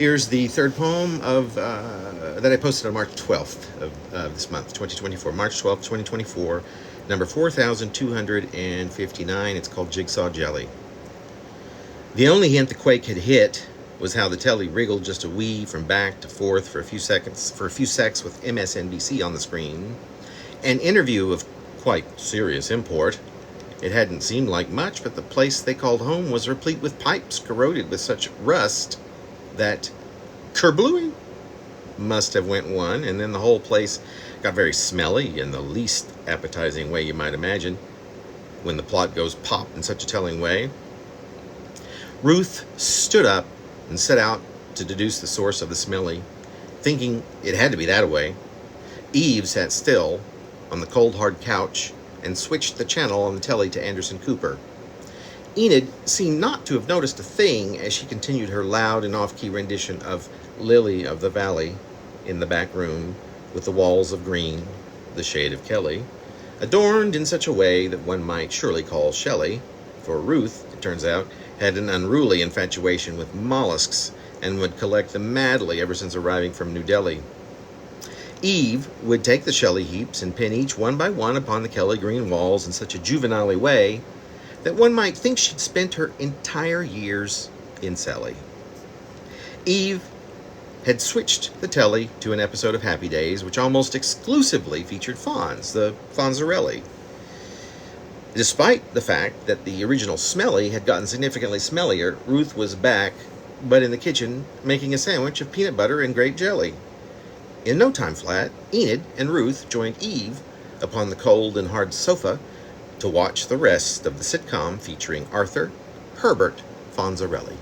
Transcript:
Here's the third poem that I posted on March 12th of this month, 2024. March 12th, 2024, number 4259. It's called Jigsaw Jelly. The only hint the quake had hit was how the telly wriggled just a wee from back to forth for a few secs with MSNBC on the screen. An interview of quite serious import. It hadn't seemed like much, but the place they called home was replete with pipes corroded with such rust that kerblooey must have went one, and then the whole place got very smelly in the least appetizing way you might imagine when the plot goes pop in such a telling way. Ruth stood up and set out to deduce the source of the smelly, thinking it had to be that way. Eve sat still on the cold hard couch and switched the channel on the telly to Anderson Cooper. Enid seemed not to have noticed a thing as she continued her loud and off-key rendition of Lily of the Valley in the back room, with the walls of green, the shade of Kelly, adorned in such a way that one might surely call Shelley, for Ruth, it turns out, had an unruly infatuation with mollusks and would collect them madly ever since arriving from New Delhi. Eve would take the Shelley heaps and pin each one by one upon the Kelly green walls in such a juvenile way that one might think she'd spent her entire years in Sally. Eve had switched the telly to an episode of Happy Days, which almost exclusively featured Fonz, the Fonzarelli. Despite the fact that the original Smelly had gotten significantly smellier, Ruth was back, but in the kitchen, making a sandwich of peanut butter and grape jelly. In no time flat, Enid and Ruth joined Eve upon the cold and hard sofa to watch the rest of the sitcom featuring Arthur Herbert Fonzarelli.